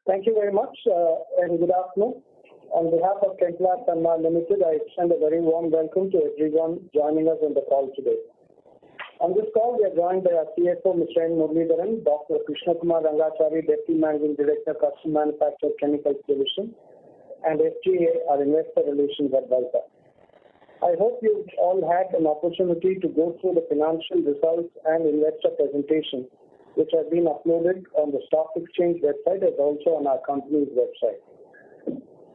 Thank you very much and good afternoon. On behalf of Chemplast Sanmar Limited, I extend a very warm welcome to everyone joining us on the call today. On this call, we are joined by our CFO, Mr. N. Muralidharan, Dr. Krishna Kumar Rangachari, Deputy Managing Director, Custom Manufacturer Chemicals Division, and FGA, our Investor Relations Advisor. I hope you've all had an opportunity to go through the financial results and investor presentation, which have been uploaded on the stock exchange website as also on our company's website.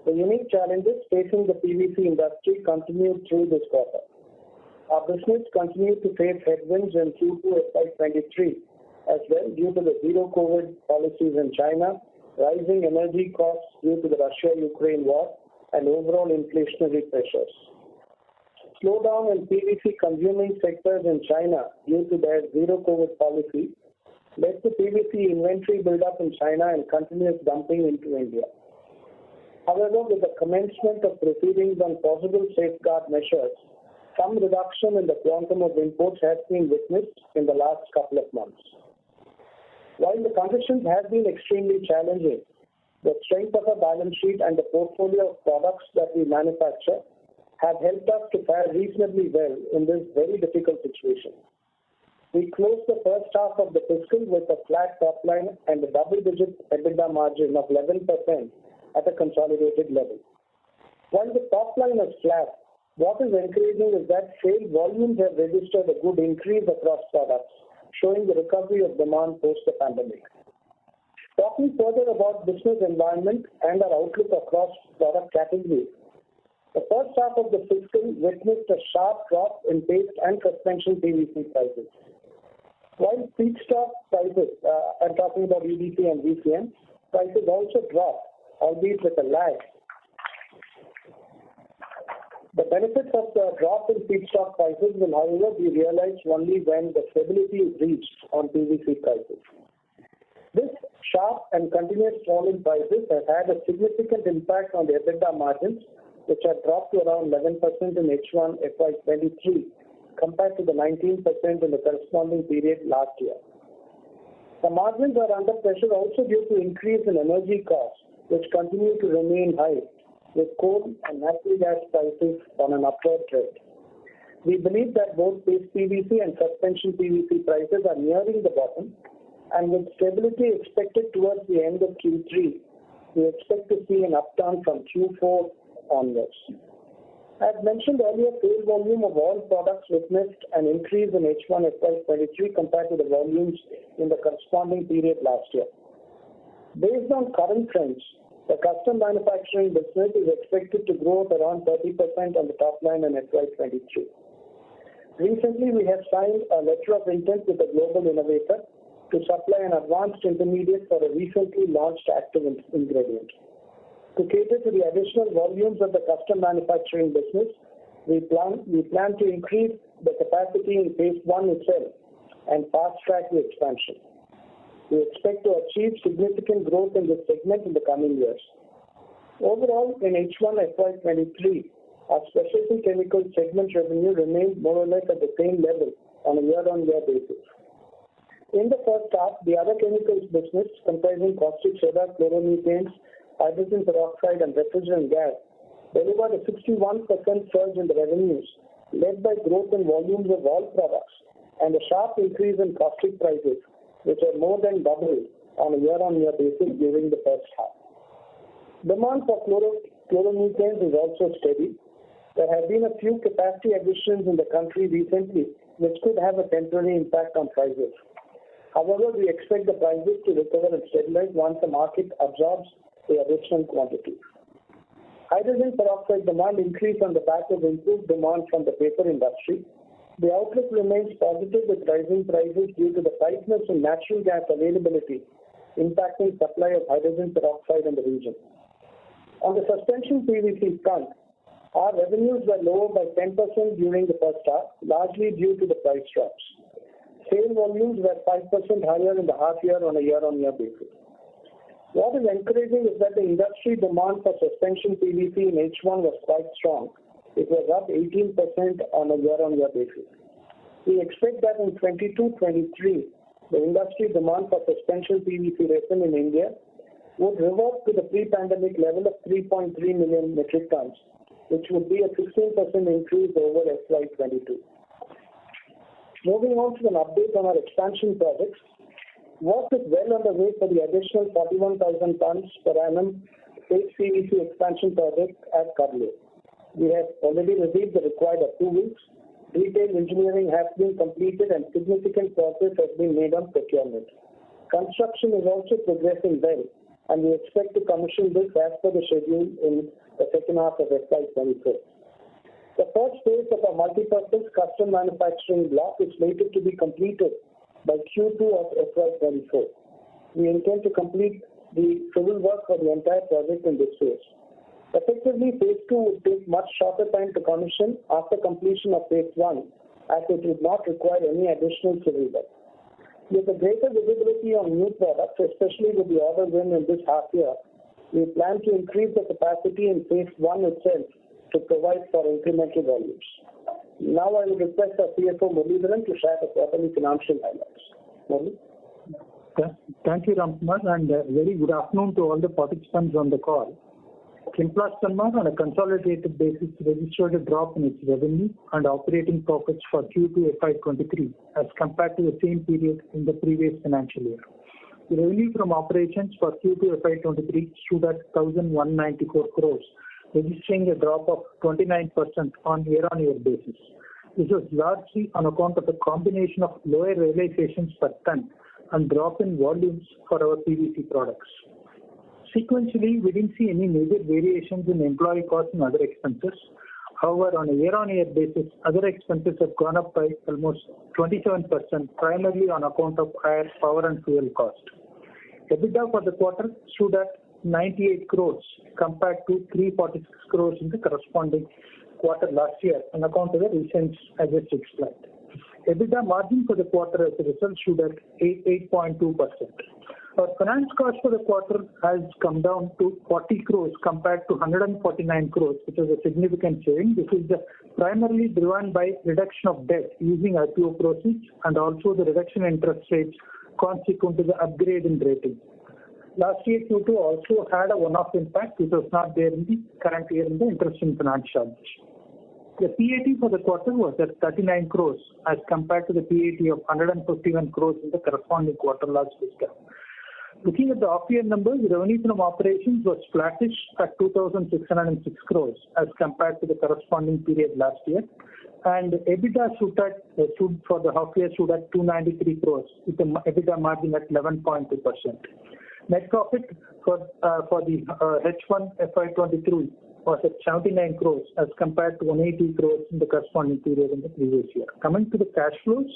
The unique challenges facing the PVC industry continued through this quarter. Our business continued to face headwinds in Q2FY23 as well due to the zero COVID policies in China, rising energy costs due to the Russia-Ukraine war, and overall inflationary pressures. Slowdown in PVC consuming sectors in China due to their zero COVID policy led to PVC inventory buildup in China and continuous dumping into India. However, with the commencement of proceedings on possible safeguard measures, some reduction in the quantum of imports has been witnessed in the last couple of months. While the conditions have been extremely challenging, the strength of our balance sheet and the portfolio of products that we manufacture have helped us to fare reasonably well in this very difficult situation. We closed the first half of the fiscal with a flat top line and a double-digit EBITDA margin of 11% at a consolidated level. While the top line is flat, what is encouraging is that sales volumes have registered a good increase across products, showing the recovery of demand post the pandemic. Talking further about business environment and our outlook across product categories, the first half of the fiscal witnessed a sharp drop in paste and suspension PVC prices. While feedstock prices, I'm talking about EDC and VCM, prices also dropped, albeit with a lag. The benefits of the drop in feedstock prices will, however, be realized only when the stability is reached on PVC prices. This sharp and continuous fall in prices has had a significant impact on the EBITDA margins, which have dropped to around 11% in H1 FY23 compared to the 19% in the corresponding period last year. The margins are under pressure also due to increase in energy costs, which continue to remain high, with coal and natural gas prices on an upward trend. We believe that both paste PVC and suspension PVC prices are nearing the bottom, and with stability expected towards the end of Q3, we expect to see an upturn from Q4 onwards. As mentioned earlier, sales volume of all products witnessed an increase in H1 FY23 compared to the volumes in the corresponding period last year. Based on current trends, the custom manufacturing business is expected to grow at around 30% on the top line in FY23. Recently, we have signed a letter of intent with a global innovator to supply an advanced intermediate for a recently launched active ingredient. To cater to the additional volumes of the custom manufacturing business, we plan to increase the capacity in phase 1 itself and fast-track the expansion. We expect to achieve significant growth in this segment in the coming years. Overall, in H1 FY23, our specialty chemicals segment revenue remained more or less at the same level on a year-on-year basis. In the first half, the other chemicals business, comprising caustic soda, chloromethanes, hydrogen peroxide, and refrigerant gas, delivered a 61% surge in the revenues, led by growth in volumes of all products and a sharp increase in caustic prices, which are more than double on a year-on-year basis during the first half. Demand for chloromethanes is also steady. There have been a few capacity additions in the country recently, which could have a temporary impact on prices. However, we expect the prices to recover and stabilize once the market absorbs the additional quantity. Hydrogen peroxide demand increased on the back of improved demand from the paper industry. The outlook remains positive with rising prices due to the tightness in natural gas availability impacting supply of hydrogen peroxide in the region. On the suspension PVC front, our revenues were lower by 10% during the first half, largely due to the price drops. Sale volumes were 5% higher in the half year on a year-on-year basis. What is encouraging is that the industry demand for suspension PVC in H1 was quite strong. It was up 18% on a year-on-year basis. We expect that in 22-23, the industry demand for suspension PVC resin in India would revert to the pre-pandemic level of 3.3 million metric tons, which would be a 16% increase over FY22. Moving on to an update on our expansion projects. Work is well underway for the additional 41,000 tons per annum Paste PVC expansion project at Kadle. We have already received the required approvals. Detailed engineering has been completed and significant progress has been made on procurement. Construction is also progressing well, and we expect to commission this as per the schedule in the second half of FY24. The first phase of our multi-purpose custom manufacturing block is slated to be completed by Q2 of FY24. We intend to complete the civil work for the entire project in this phase. Effectively, phase 2 would take much shorter time to commission after completion of phase 1, as it would not require any additional civil work. With a greater visibility on new products, especially with the order win in this half year, we plan to increase the capacity in phase 1 itself to provide for incremental volumes. Now I will request our CFO Muralidharan to share the quarterly financial highlights. Murali? Thank you, Ramkumar, and very good afternoon to all the participants on the call. Chemplast Sanmar on a consolidated basis registered a drop in its revenue and operating profits for Q2FY23 as compared to the same period in the previous financial year. The revenue from operations for Q2FY23 stood at 1,194 crores, registering a drop of 29% on year-on-year basis. This was largely on account of a combination of lower realizations per ton and drop in volumes for our PVC products. Sequentially, we didn't see any major variations in employee costs and other expenses. However, on a year-on-year basis, other expenses have gone up by almost 27%, primarily on account of higher power and fuel cost. EBITDA for the quarter stood at 98 crores compared to 346 crores in the corresponding quarter last year on account of the reasons I just explained. EBITDA margin for the quarter as a result stood at 8.2%. Our finance cost for the quarter has come down to 40 crores compared to 149 crores, which is a significant change. This is primarily driven by reduction of debt using IPO proceeds and also the reduction in interest rates consequent to the upgrade in rating. Last year, Q2 also had a one-off impact, which was not there in the current year in the interest and finance charge. The PAT for the quarter was at 39 crores as compared to the PAT of 151 crores in the corresponding quarter last fiscal. Looking at the half-year numbers, the revenue from operations was flattish at 2,606 crores as compared to the corresponding period last year, and EBITDA stood for the half-year stood at 293 crores with an EBITDA margin at 11.2%. Net profit for the H1 FY23 was at 79 crores as compared to 180 crores in the corresponding period in the previous year. Coming to the cash flows,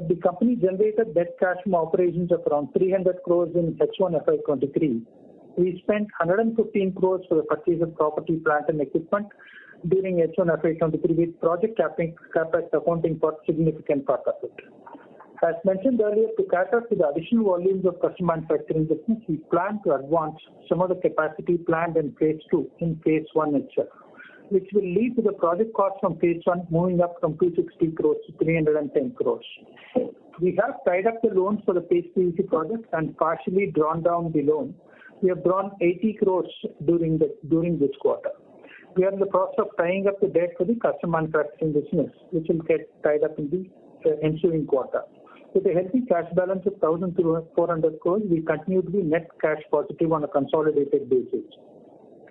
the company generated net cash from operations of around 300 crores in H1 FY23. We spent 115 crores for the purchase of property, plant and equipment during H1 FY23 with project capex accounting for significant part of it. As mentioned earlier, to cater to the additional volumes of custom manufacturing business, we plan to advance some of the capacity planned in phase 2 in phase 1 itself, which will lead to the project cost from phase 1 moving up from 260 crores to 310 crores. We have tied up the loans for the Paste PVC project and partially drawn down the loan. We have drawn 80 crores during this quarter. We are in the process of tying up the debt for the custom manufacturing business, which will get tied up in the ensuing quarter. With a healthy cash balance of 1,400 crores, we continue to be net cash positive on a consolidated basis.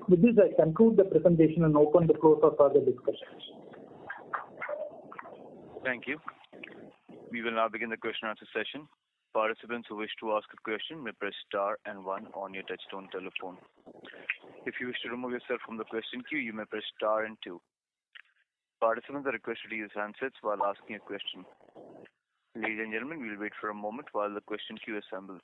With this, I conclude the presentation and open the floor for further discussions. Thank you. We will now begin the question and answer session. Participants who wish to ask a question may press star and 1 on your touchtone telephone. If you wish to remove yourself from the question queue, you may press star and 2. Participants are requested to use handsets while asking a question. Ladies and gentlemen, we will wait for a moment while the question queue assembles.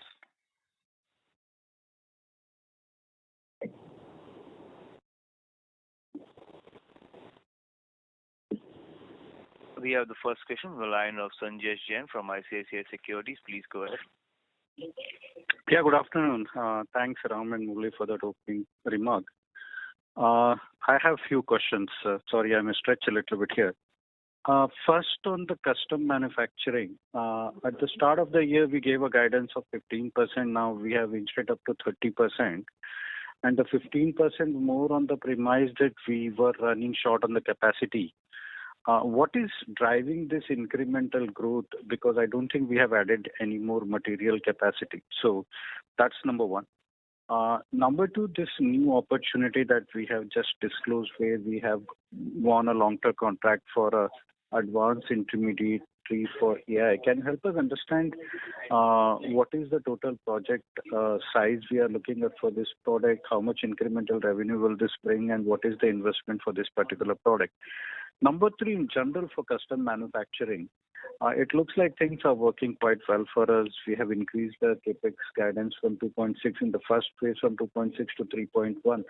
We have the first question on the line of Sanjay Jain from ICICI Securities. Please go ahead. Yeah, good afternoon. Thanks, Ram and Murali, for that opening remark. I have few questions. Sorry, I may stretch a little bit here. First, on the custom manufacturing, at the start of the year, we gave a guidance of 15%. Now we have inched it up to 30%. And the 15% more on the premise that we were running short on the capacity. What is driving this incremental growth? Because I don't think we have added any more material capacity. So that's number one. Number two, this new opportunity that we have just disclosed where we have won a long-term contract for a advanced intermediary for AI. Can you help us understand what is the total project size we are looking at for this product? How much incremental revenue will this bring, and what is the investment for this particular product? Number three, in general for custom manufacturing, it looks like things are working quite well for us. We have increased the capex guidance from 2.6 in the first phase from 2.6 to 3.1.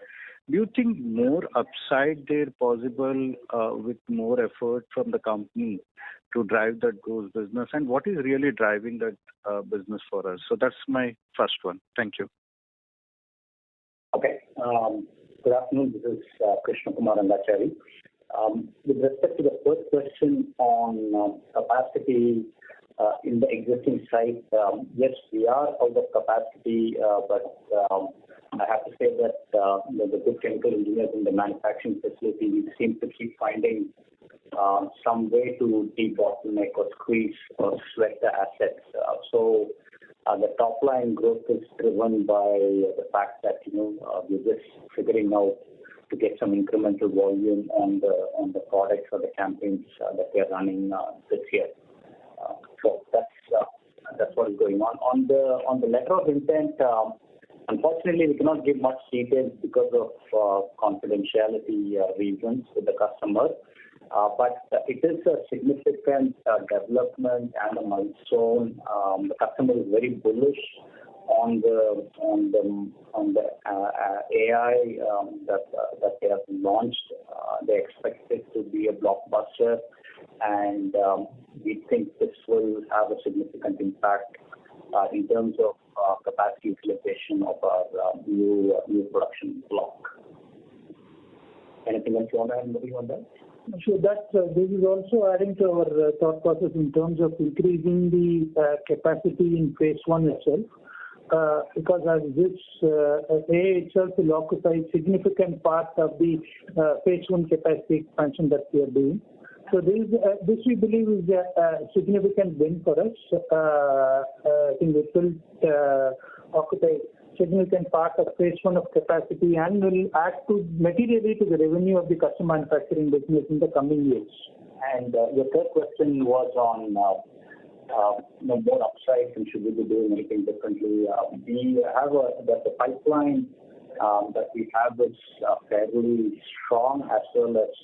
Do you think more upside there possible with more effort from the company to drive that growth business? And what is really driving that business for us? So that's my first one. Thank you. Okay. Good afternoon. This is Krishna Kumar Rangachari. With respect to the first question on capacity in the existing site, yes, we are out of capacity, but I have to say that the good chemical engineers in the manufacturing facility, we seem to keep finding some way to debottleneck or squeeze or sweat the assets. So the top line growth is driven by the fact that we're just figuring out to get some incremental volume on the products or the campaigns that we are running this year. So that's what is going on. On the letter of intent, unfortunately, we cannot give much details because of confidentiality reasons with the customer. But it is a significant development and a milestone. The customer is very bullish on the AI that they have launched. They expect it to be a blockbuster, and we think this will have a significant impact in terms of capacity utilization of our new production block. Anything else you want to add, Murali, on that? Sure. This is also adding to our thought process in terms of increasing the capacity in phase one itself. Because as this AI itself will occupy significant part of the phase one capacity expansion that we are doing. So this we believe is a significant win for us. I think it will occupy significant part of phase one of capacity and will add materially to the revenue of the custom manufacturing business in the coming years. And your third question was on more upsides and should we be doing anything differently. We have the pipeline that we have is fairly strong as well as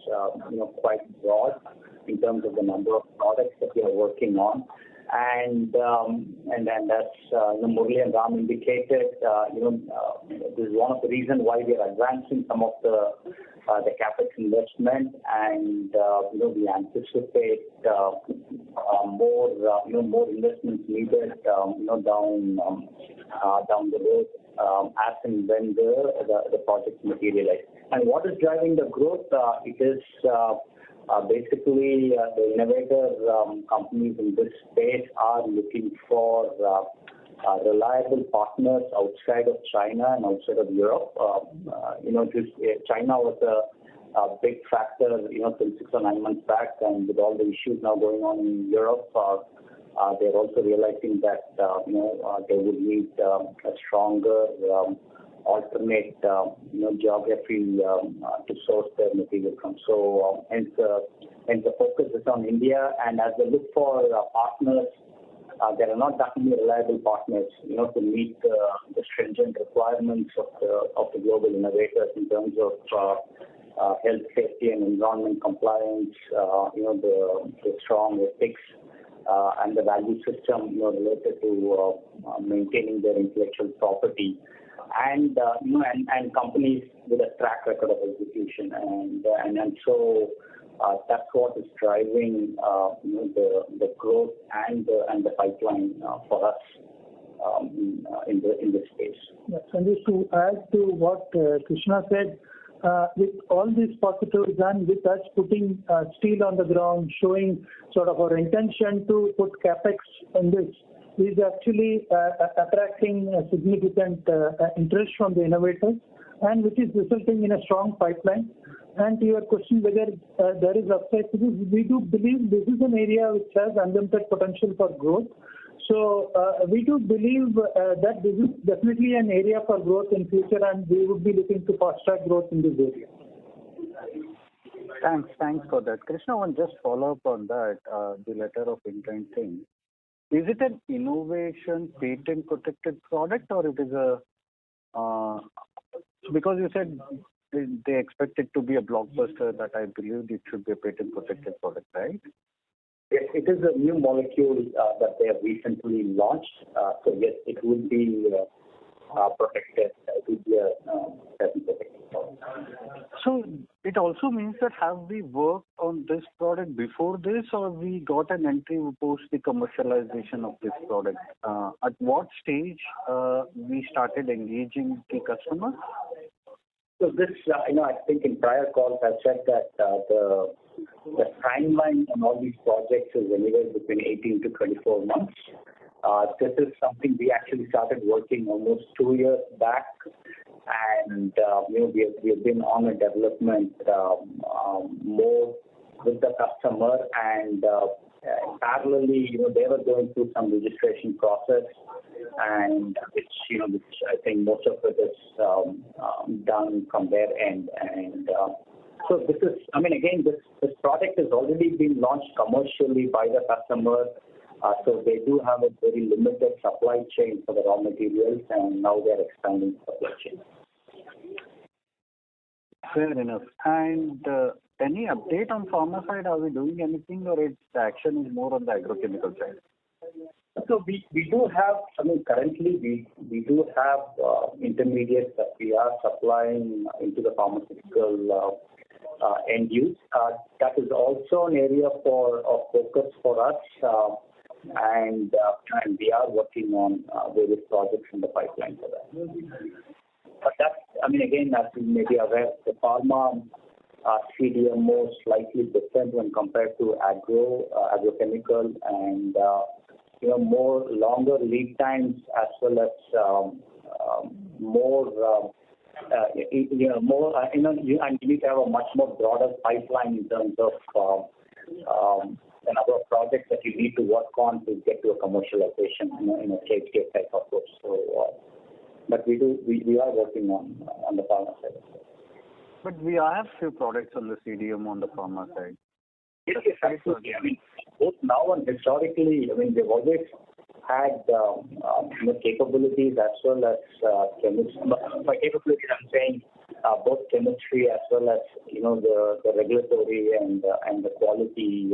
quite broad in terms of the number of products that we are working on. And then that's Murali and Ram indicated. This is one of the reasons why we are advancing some of the capex investment, and we anticipate more investments needed down the road as and when the projects materialize. And what is driving the growth? It is basically the innovator companies in this space are looking for reliable partners outside of China and outside of Europe. China was a big factor, till 6 or 9 months back, and with all the issues now going on in Europe, they're also realizing that they would need a stronger alternate geography to source their material from. So hence the focus is on India, and as they look for partners, there are not that many reliable partners to meet the stringent requirements of the global innovators in terms of health, safety and environment compliance, the strong ethics and the value system related to maintaining their intellectual property. And companies with a track record of execution, and so that's what is driving the growth and the pipeline for us in this space. Yes, and just to add to what Krishna said, with all these positives and with us putting steel on the ground, showing sort of our intention to put capex in this, is actually attracting a significant interest from the innovators, and which is resulting in a strong pipeline. And to your question whether there is upside to this, we do believe this is an area which has unlimited potential for growth. So we do believe that this is definitely an area for growth in future, and we would be looking to fast-track growth in this area. Thanks for that. Krishna, one just follow up on that, the letter of intent thing. Is it an innovation patent protected product, or it is a because you said they expect it to be a blockbuster, that I believe it should be a patent protected product, right? Yes, it is a new molecule that they have recently launched. So yes, it would be protected. It would be a patent protected product. So it also means that have we worked on this product before this, or we got an entry post the commercialization of this product? At what stage we started engaging the customer? So this, I think in prior calls I've said that the timeline on all these projects is anywhere between 18 to 24 months. This is something we actually started working almost 2 years back, and we have been on a development mode with the customer, and parallelly, they were going through some registration process, and which I think most of it is done from their end. And so this is, again, this product has already been launched commercially by the customer. So they do have a very limited supply chain for the raw materials, and now they are expanding the supply chain. Fair enough. And any update on pharma side? Are we doing anything, or the action is more on the agrochemical side? So we do have, currently we do have intermediates that we are supplying into the pharmaceutical end use. That is also an area of focus for us, and we are working on various projects in the pipeline for that. But that's, again, as you may be aware, the pharma CDMO is slightly different when compared to agrochemical, and more longer lead times, as well as more and you need to have a much more broader pipeline in terms of the number of projects that you need to work on to get to a commercialization in a stage gate type approach. So, but we are working on the pharma side. But we have few products on the CDMO on the pharma side. Yes, absolutely. Both now and historically, they've always had capabilities as well as chemistry. By capabilities, I'm saying both chemistry as well as the regulatory and the quality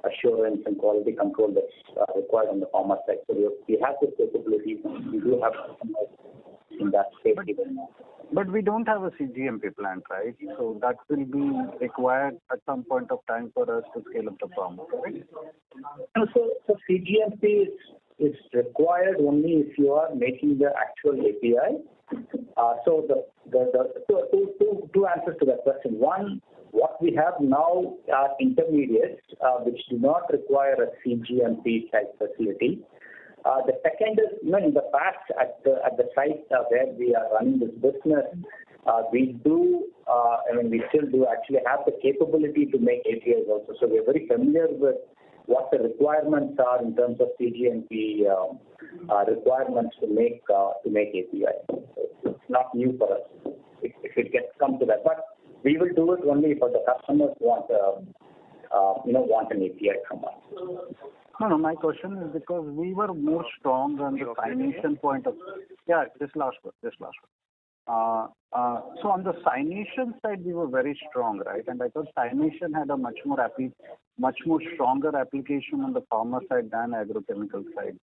assurance and quality control that's required on the pharma side. So we have the capabilities, and we do have in that space even now. But we don't have a CGMP plant, right? So that will be required at some point of time for us to scale up the pharma, right? So CGMP is required only if you are making the actual API. So two answers to that question. One, what we have now are intermediates which do not require a CGMP type facility. The second is, in the past at the site where we are running this business, we still do actually have the capability to make APIs also. So we're very familiar with what the requirements are in terms of CGMP requirements to make API. So it's not new for us if it comes to that. But we will do it only if the customers want an API from us. No, my question is because we were more strong on the cyanation point of... Yeah, this last one. So on the cyanation side, we were very strong, right? And I thought cyanation had a much more stronger application on the pharma side than agrochemical side.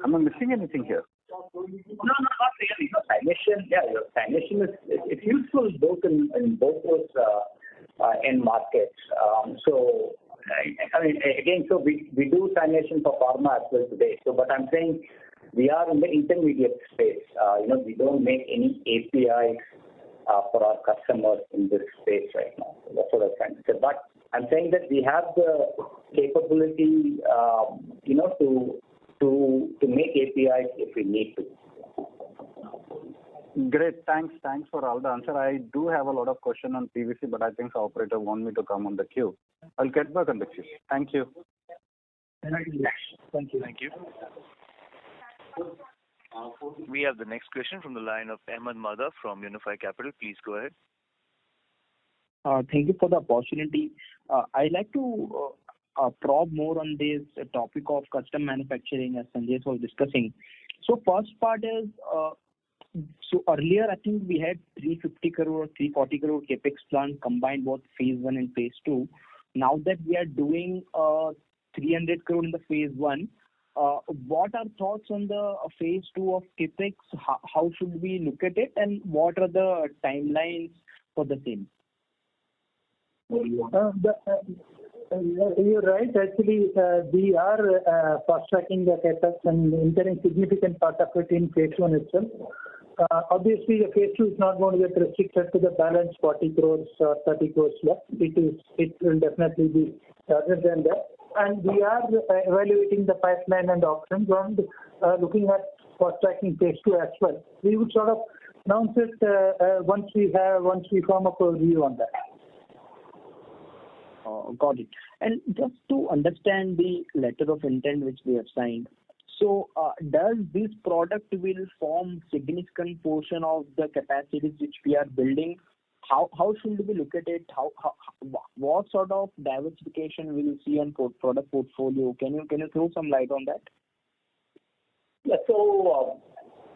Am I missing anything here? No, not really. Cyanation it's useful both in both those end markets. So again, so we do cyanation for pharma as well today. So, but I'm saying we are in the intermediate space. We don't make any APIs for our customers in this space right now. So that's what I'm trying to say. But I'm saying that we have the capability, to make APIs if we need to. Great. Thanks for all the answer. I do have a lot of questions on PVC, but I think the operator want me to come on the queue. I'll get back on the queue. Thank you. Thank you. Thank you. We have the next question from the line of Ahmed Madha from Unifi Capital. Please go ahead. Thank you for the opportunity. I'd like to probe more on this topic of custom manufacturing as Sanjay was discussing. So first part is, so earlier I think we had 350 crore, 340 crore capex plan combined both phase 1 and phase 2. Now that we are doing 300 crore in the phase 1, what are thoughts on the phase 2 of capex? How should we look at it, and what are the timelines for the same? You're right. Actually, we are fast-tracking the capex and incurring significant part of it in phase 1 itself. Obviously, the phase 2 is not going to get restricted to the balance 40 crores or 30 crores left. It will definitely be larger than that. And we are evaluating the pipeline and options and looking at fast-tracking phase 2 as well. We would sort of announce it once we form up a view on that. Got it. And just to understand the letter of intent which we have signed, so does this product will form significant portion of the capacities which we are building? How should we look at it? What sort of diversification will you see on product portfolio? Can you throw some light on that? Yeah, so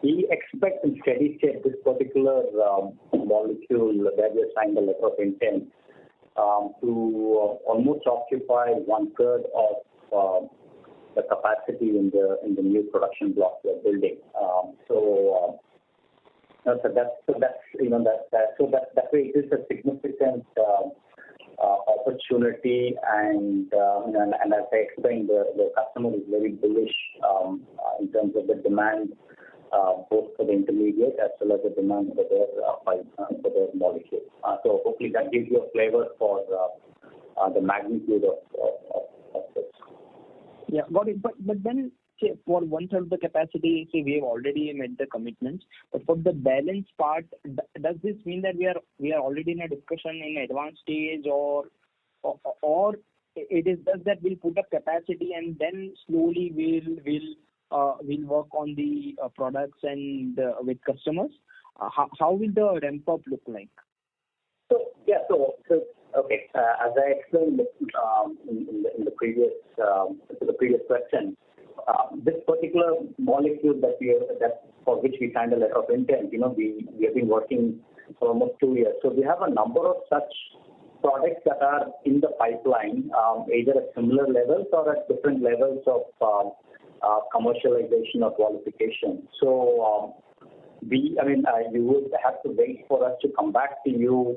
we expect in steady state this particular molecule that we signed the letter of intent to almost occupy 1/3 of the capacity in the new production block we are building. So that way it is a significant opportunity, and as I explained, the customer is very bullish in terms of the demand, both for the intermediate as well as the demand for their molecule. So hopefully that gives you a flavor for the magnitude of this. Yeah, got it. But then, say, for 1/3 of the capacity, say we have already made the commitments. But for the balance part, does this mean that we are already in a discussion in advanced stage, or it is just that we'll put up capacity and then slowly we'll work on the products and with customers? How will the ramp up look like? So okay. As I explained in the previous question, this particular molecule that for which we signed a letter of intent, we have been working for almost 2 years. So we have a number of such products that are in the pipeline, either at similar levels or at different levels of commercialization or qualification. So you would have to wait for us to come back to you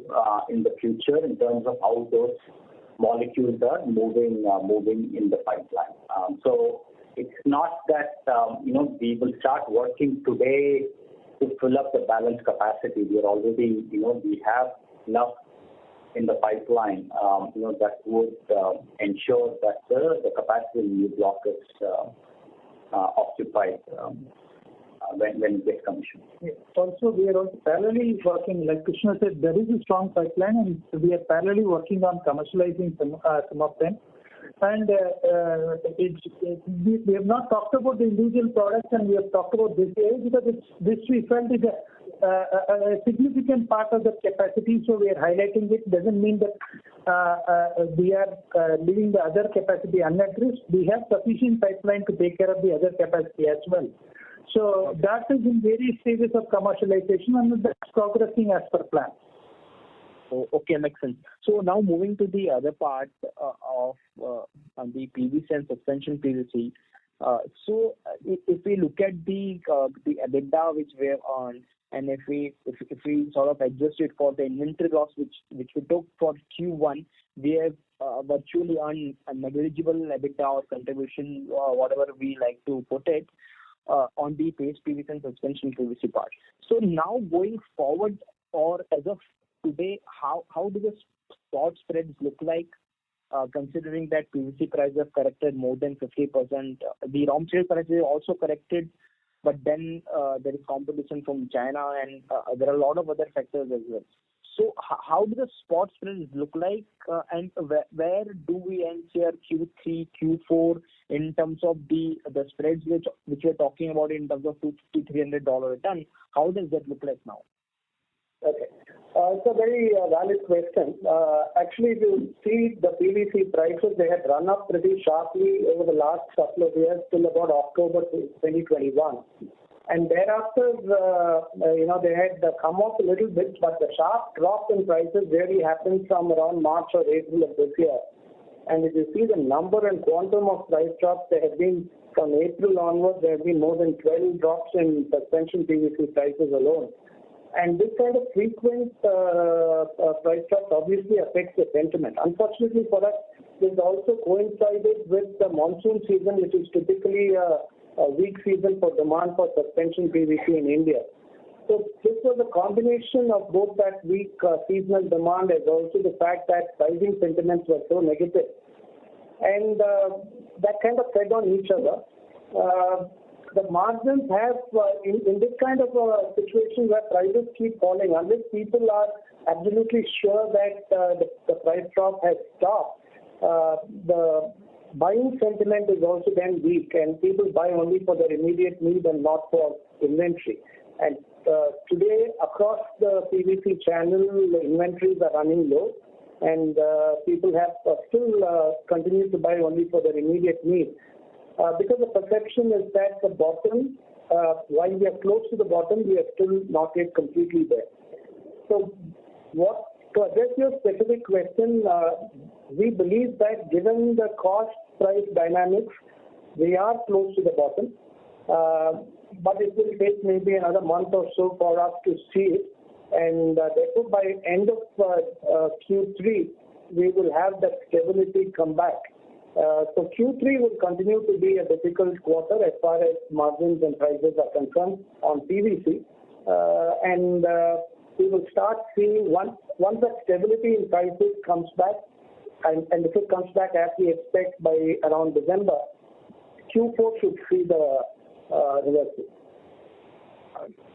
in the future in terms of how those molecules are moving in the pipeline. So it's not that we will start working today to fill up the balance capacity. We are already we have enough in the pipeline that would ensure that the capacity in the block is occupied when it gets commissioned. Yeah. Also, we are also parallelly working, like Krishna said, there is a strong pipeline, and we are parallelly working on commercializing some of them. And we have not talked about the individual products, and we have talked about this area because this we felt is a significant part of the capacity, so we are highlighting it. Doesn't mean that we are leaving the other capacity unaddressed. We have sufficient pipeline to take care of the other capacity as well. So that is in various stages of commercialization, and that's progressing as per plan. Oh, okay, makes sense. So now moving to the other part of the PVC and suspension PVC. So if we look at the EBITDA which we have earned, and if we sort of adjust it for the inventory loss which we took for Q1, we have virtually earned a negligible EBITDA or contribution, or whatever we like to put it, on the paste PVC and suspension PVC part. So now going forward, or as of today, how do the spot spreads look like, considering that PVC prices have corrected more than 50%? The raw material prices also corrected, but then there is competition from China, and there are a lot of other factors as well. So how do the spot spreads look like, and where do we end here Q3, Q4 in terms of the spreads which we're talking about in terms of $250, $300 a ton? How does that look like now? Okay. It's a very valid question. Actually, if you see the PVC prices, they had run up pretty sharply over the last couple of years till about October 2021. And thereafter, they had come off a little bit, but the sharp drop in prices really happened from around March or April of this year. And if you see the number and quantum of price drops, there have been, from April onwards, there have been more than 12 drops in suspension PVC prices alone. And this kind of frequent price drops obviously affects the sentiment. Unfortunately for us, this also coincided with the monsoon season, which is typically a weak season for demand for suspension PVC in India. So this was a combination of both that weak seasonal demand as also the fact that pricing sentiments were so negative. And that kind of fed on each other. The margins have, in this kind of a situation where prices keep falling, unless people are absolutely sure that the price drop has stopped, the buying sentiment is also then weak, and people buy only for their immediate need and not for inventory. And today, across the PVC channel, the inventories are running low, and people have still continued to buy only for their immediate need. Because the perception is that the bottom, while we are close to the bottom, we are still not yet completely there. So to address your specific question, we believe that given the cost price dynamics, we are close to the bottom. But it will take maybe another month or so for us to see it. And therefore, by end of Q3, we will have that stability come back. So Q3 will continue to be a difficult quarter as far as margins and prices are concerned on PVC. And we will start seeing once that stability in prices comes back, and if it comes back as we expect by around December, Q4 should see the reversal.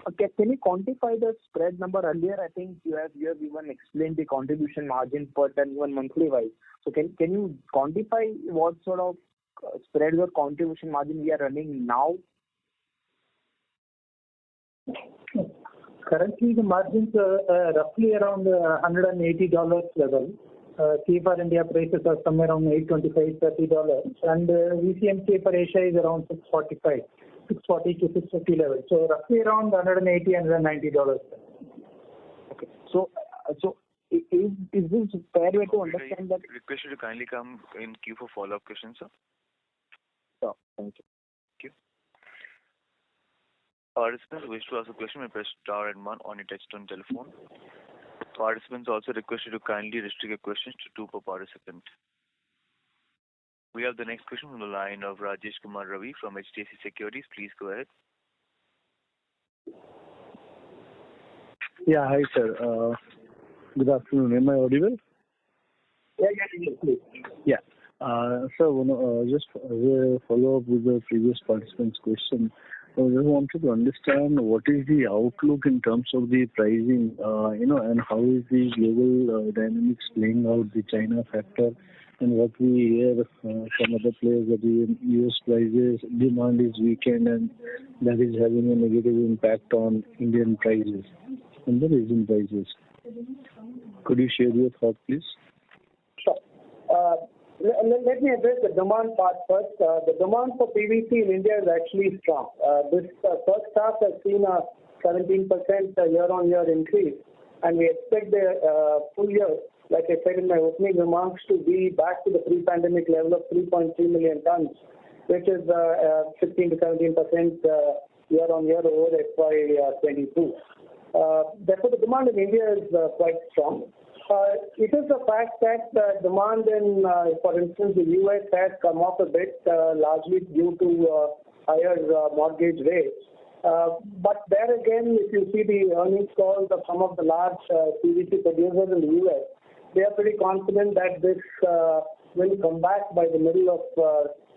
Okay, can you quantify the spread number? Earlier, I think you have even explained the contribution margin per ton even monthly wise. So can you quantify what sort of spread or contribution margin we are running now? Currently, the margins are roughly around $180 level. CFR India prices are somewhere around $825, $30, and VCMK for Asia is around $640 to $650 level. So roughly around $180 and $190. Okay. So is this fair way to understand that? Request you to kindly come in queue for follow-up questions, sir. Sure. Thank you. Thank you. Participants who wish to ask a question may press star and one on your touchtone telephone. Participants also request you to kindly restrict your questions to 2 per participant. We have the next question from the line of Rajesh Kumar Ravi from HDFC Securities. Please go ahead. Yeah, hi sir. Good afternoon. Am I audible? Yeah, please. Yeah. So just as a follow-up with the previous participant's question, I just wanted to understand what is the outlook in terms of the pricing, and how is the global dynamics playing out, the China factor, and what we hear from other players that the US prices demand is weakened and that is having a negative impact on Indian prices and the resin prices. Could you share your thought, please? Sure. Let me address the demand part first. The demand for PVC in India is actually strong. This first half has seen a 17% year-on-year increase, and we expect the full year, like I said in my opening remarks, to be back to the pre-pandemic level of 3.3 million tons, which is 15 to 17% year-on-year over FY22. Therefore, the demand in India is quite strong. It is a fact that demand in, for instance, the US has come off a bit, largely due to higher mortgage rates. But there again, if you see the earnings calls of some of the large PVC producers in the US, they are pretty confident that this will come back by the middle of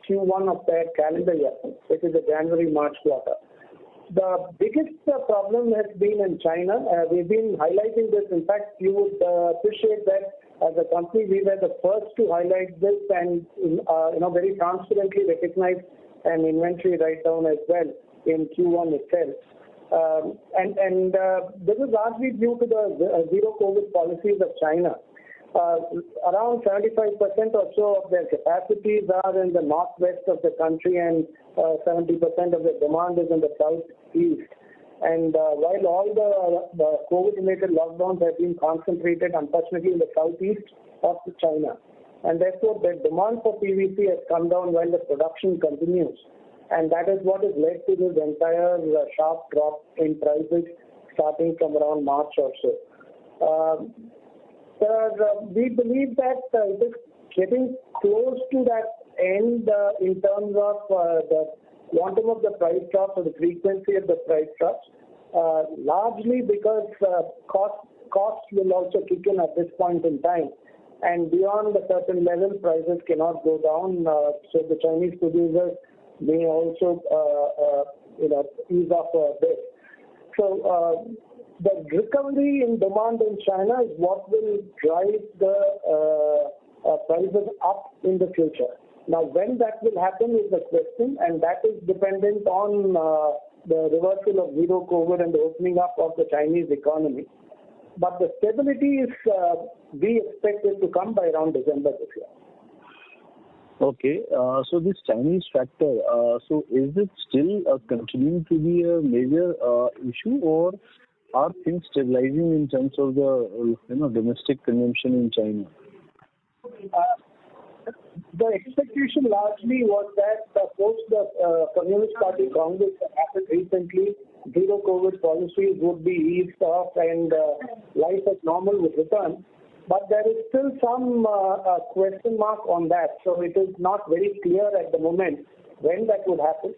Q1 of their calendar year, which is the January-March quarter. The biggest problem has been in China. We've been highlighting this. In fact, you would appreciate that as a company, we were the first to highlight this and very transparently recognize an inventory write-down as well in Q1 itself. And this is largely due to the zero COVID policies of China. Around 75% or so of their capacities are in the northwest of the country, and 70% of the demand is in the southeast. And while all the COVID-related lockdowns have been concentrated, unfortunately, in the southeast of China, and therefore the demand for PVC has come down while the production continues. And that is what has led to this entire sharp drop in prices starting from around March or so. We believe that it is getting close to that end in terms of the quantum of the price drops or the frequency of the price drops, largely because costs will also kick in at this point in time. And beyond a certain level, prices cannot go down. So the Chinese producers may also ease off a bit. So the recovery in demand in China is what will drive the prices up in the future. Now, when that will happen is the question, and that is dependent on the reversal of zero COVID and the opening up of the Chinese economy. But the stability is, we expect it to come by around December this year. Okay, so this Chinese factor, so is it still continuing to be a major issue, or are things stabilizing in terms of the domestic consumption in China? The expectation largely was that post the Communist Party Congress that happened recently, zero COVID policies would be eased off and life as normal would return. But there is still some question mark on that. So it is not very clear at the moment when that would happen.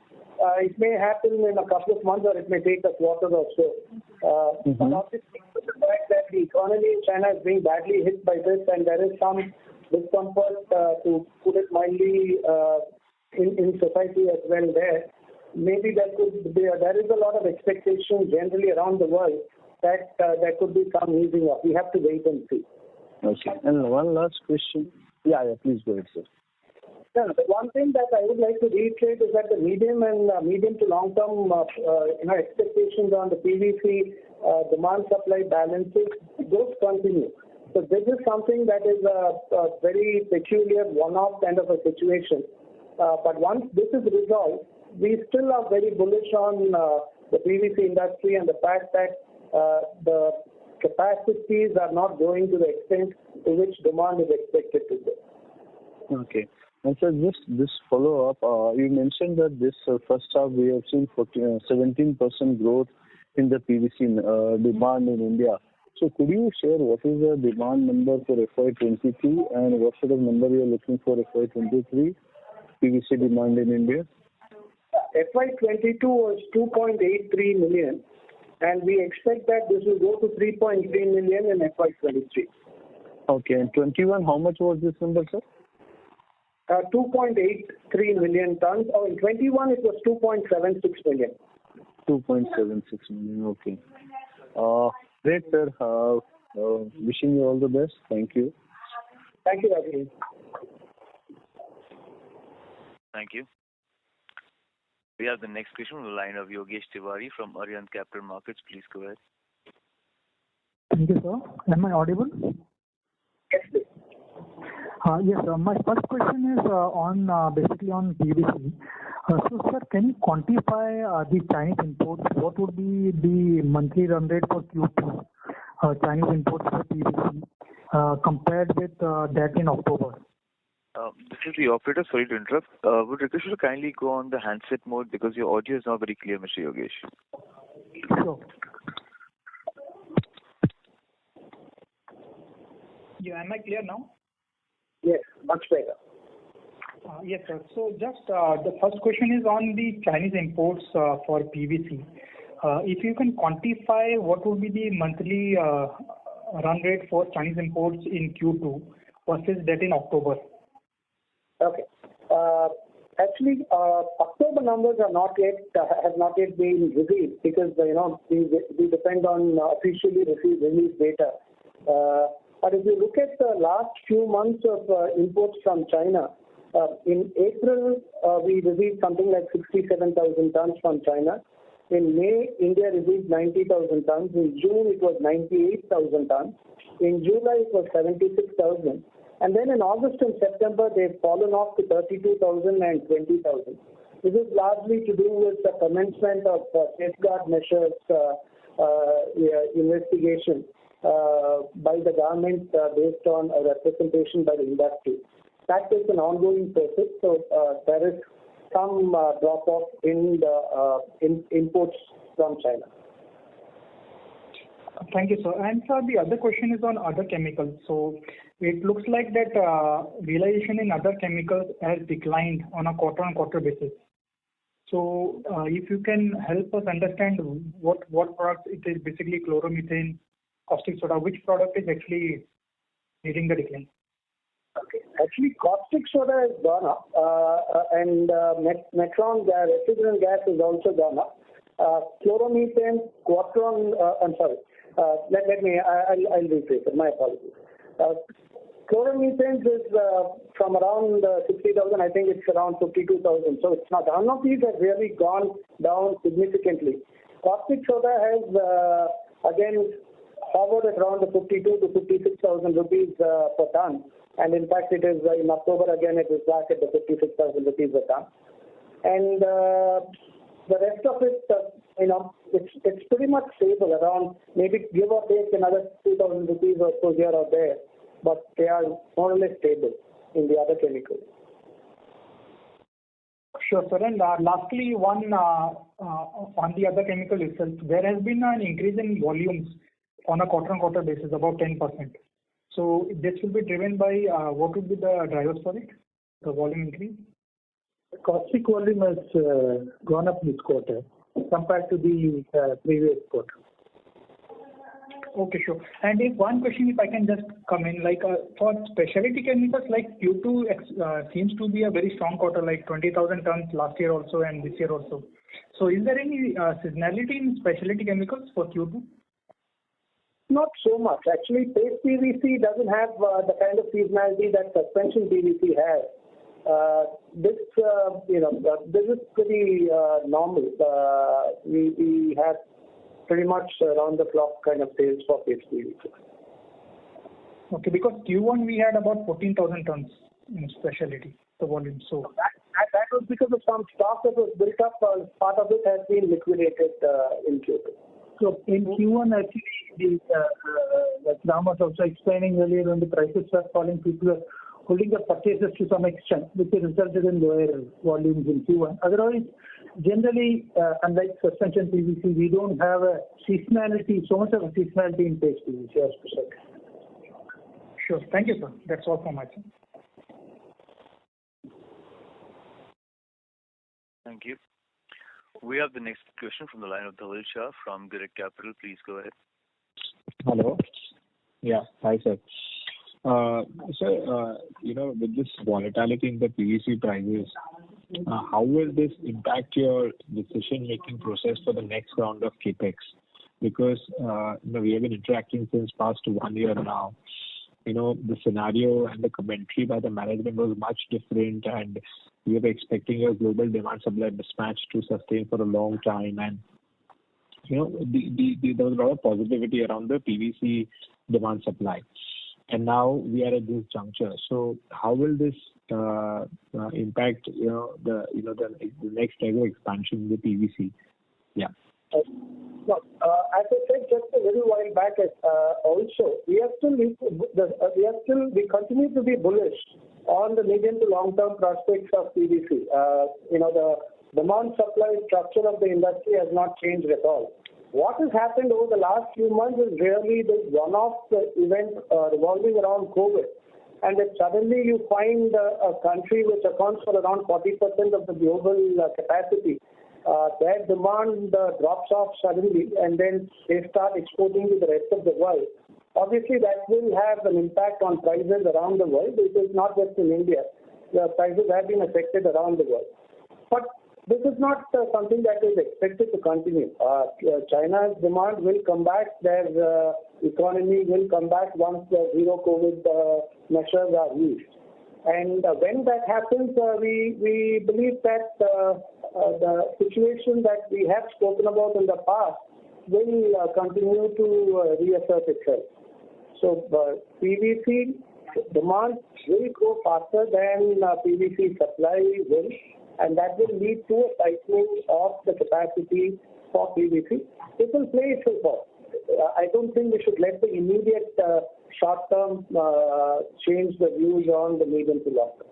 It may happen in a couple of months, or it may take a quarter or so. But obviously, the fact that the economy in China is being badly hit by this, and there is some discomfort, to put it mildly, in society as well there. Maybe there is a lot of expectation generally around the world that there could be some easing up. We have to wait and see. Okay. And one last question. Yeah, please go ahead, sir. Yeah, the one thing that I would like to reiterate is that the medium to long term expectations on the PVC demand supply balances, those continue. So this is something that is a very peculiar one-off kind of a situation. But once this is resolved, we still are very bullish on the PVC industry and the fact that the capacities are not going to the extent to which demand is expected to go. Okay. And so just this follow-up, you mentioned that this first half we have seen 17% growth in the PVC demand in India. So could you share what is the demand number for FY22 and what sort of number you are looking for FY23 PVC demand in India? FY22 was 2.83 million, and we expect that this will go to 3.3 million in FY23. Okay, and 21, how much was this number, sir? 2.83 million tons. Oh, in 21 it was 2.76 million. 2.76 million, okay. Great, sir. Wishing you all the best. Thank you. Thank you, Rajesh. Thank you. We have the next question on the line of Yogesh Tiwari from Arihant Capital Markets. Please go ahead. Thank you, sir. Am I audible? Yes, please. Yes, my first question is basically on PVC. So, sir, can you quantify the Chinese imports? What would be the monthly run rate for Q2 Chinese imports for PVC compared with that in October? This is the operator. Sorry to interrupt. Would request you to kindly go on the handset mode because your audio is not very clear, Mr. Yogesh. Sure. Yeah, am I clear now? Yes, much better. Yes, sir. So just the first question is on the Chinese imports for PVC. If you can quantify what would be the monthly run rate for Chinese imports in Q2 versus that in October? Okay. Actually, October numbers have not yet been revealed because we depend on officially released data. But if you look at the last few months of imports from China, in April we received something like 67,000 tons from China. In May, India received 90,000 tons. In June, it was 98,000 tons. In July, it was 76,000. And then in August and September, they've fallen off to 32,000 and 20,000. This is largely to do with the commencement of safeguard measures investigation by the government based on a representation by the industry. That is an ongoing process, so there is some drop-off in the imports from China. Thank you, sir. And sir, the other question is on other chemicals. So it looks like that realization in other chemicals has declined on a quarter-on-quarter basis. So if you can help us understand what product it is, basically chloromethane, caustic soda, which product is actually leading the decline? Okay. Actually, caustic soda has gone up, and metron gas, refrigerant gas has also gone up. Chloromethane, I'll rephrase it. My apologies. Chloromethane is from around 60,000. I think it's around 52,000. So it's not. None of these have really gone down significantly. Caustic soda has again hovered at around the 52 to 56,000 rupees per ton. And in fact, it is in October again. It is back at the 56,000 rupees a ton. And the rest of it, it's pretty much stable around, maybe give or take another 2,000 rupees or so here or there. But they are more or less stable in the other chemicals. Sure, sir. And lastly, one on the other chemical itself, there has been an increase in volumes on a quarter-on-quarter basis, about 10%. So this will be driven by what would be the drivers for it, the volume increase? The caustic volume has gone up this quarter compared to the previous quarter. Okay, sure. And if one question, if I can just come in, like for specialty chemicals, like Q2 seems to be a very strong quarter, like 20,000 tons last year also and this year also. So is there any seasonality in specialty chemicals for Q2? Not so much. Actually, paste PVC doesn't have the kind of seasonality that suspension PVC has. This is pretty normal. We have pretty much around the clock kind of sales for paste PVC. Okay, because Q1 we had about 14,000 tons in specialty, the volume. So that was because of some stock that was built up. Part of it has been liquidated in Q2. So in Q1, actually, like Ram was also explaining earlier, when the prices were falling, people were holding the purchases to some extent, which resulted in lower volumes in Q1. Otherwise, generally, unlike suspension PVC, we don't have a seasonality, so much of a seasonality in paste PVC as specialty. Sure. Thank you, sir. That's all from my side. Thank you. We have the next question from the line of Dhaval Shah from Girik Capital. Please go ahead. Hello. Yeah. Hi, sir. Sir, with this volatility in the PVC prices, how will this impact your decision-making process for the next round of capex? Because we have been interacting since past 1 year now. The scenario and the commentary by the management was much different, and we were expecting a global demand-supply mismatch to sustain for a long time. And there was a lot of positivity around the PVC demand supply. And now we are at this juncture. So how will this impact the next level expansion in the PVC? Yeah. As I said just a little while back, also we continue to be bullish on the medium to long term prospects of PVC. The demand supply structure of the industry has not changed at all. What has happened over the last few months is really this one-off event revolving around COVID and then suddenly you find a country which accounts for around 40% of the global capacity, their demand drops off suddenly, and then they start exporting to the rest of the world. Obviously, that will have an impact on prices around the world. It is not just in India. The prices have been affected around the world. But this is not something that is expected to continue. China's demand will come back. Their economy will come back once the zero COVID measures are eased. And when that happens, we believe that the situation that we have spoken about in the past will continue to reassert itself. So PVC demand will grow faster than PVC supply will, and that will lead to a tightening of the capacity for PVC. It will play itself out. I don't think we should let the immediate short-term change the views on the medium to long term.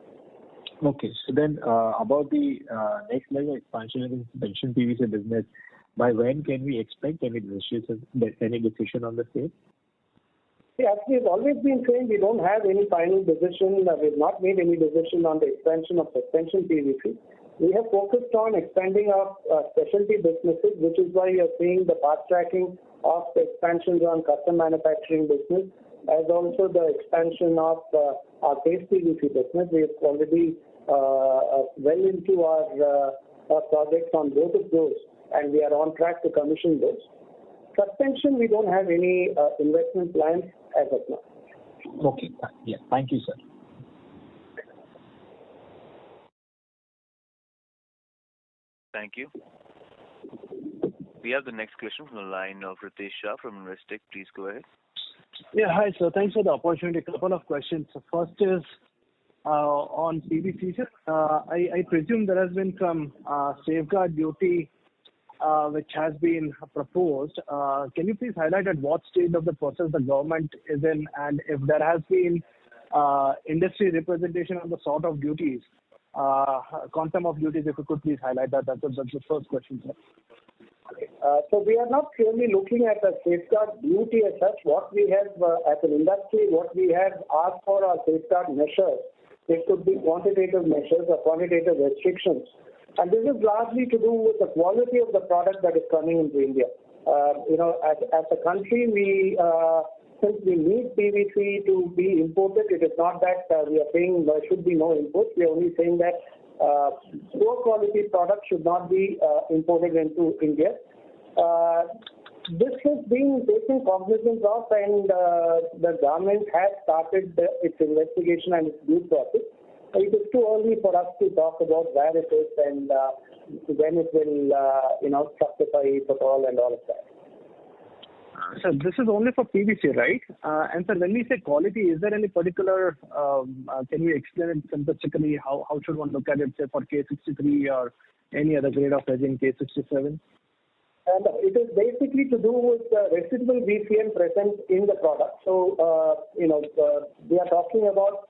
Okay. So then about the next leg of expansion in the suspension PVC business, by when can we expect any decision on the same? Yeah, as we've always been saying, we don't have any final decision. We've not made any decision on the expansion of suspension PVC. We have focused on expanding our specialty businesses, which is why you're seeing the fast tracking of the expansions on custom manufacturing business, as also the expansion of our paste PVC business. We have already well into our projects on both of those, and we are on track to commission those. Suspension, we don't have any investment plans as of now. Okay. Yeah. Thank you, sir. Thank you. We have the next question from the line of Ritesh Shah from Investec. Please go ahead. Yeah, hi, sir. Thanks for the opportunity. A couple of questions. First is on PVC. I presume there has been some safeguard duty which has been proposed. Can you please highlight at what stage of the process the government is in, and if there has been industry representation on the sort of duties, quantum of duties, if you could please highlight that. That's the first question, sir. So we are not really looking at a safeguard duty as such. What we have as an industry, what we have asked for are safeguard measures. It could be quantitative measures or quantitative restrictions. And this is largely to do with the quality of the product that is coming into India. As a country, since we need PVC to be imported, it is not that we are saying there should be no import. We are only saying that poor quality products should not be imported into India. This is being taken cognizance of, and the government has started its investigation and its due process. It is too early for us to talk about where it is and when it will, justify it at all and all of that. So this is only for PVC, right? And sir, when we say quality, is there any particular, can you explain it simplistically, how should one look at it, say for K63 or any other grade of resin, K67? And it is basically to do with the residual VCM present in the product. So, we are talking about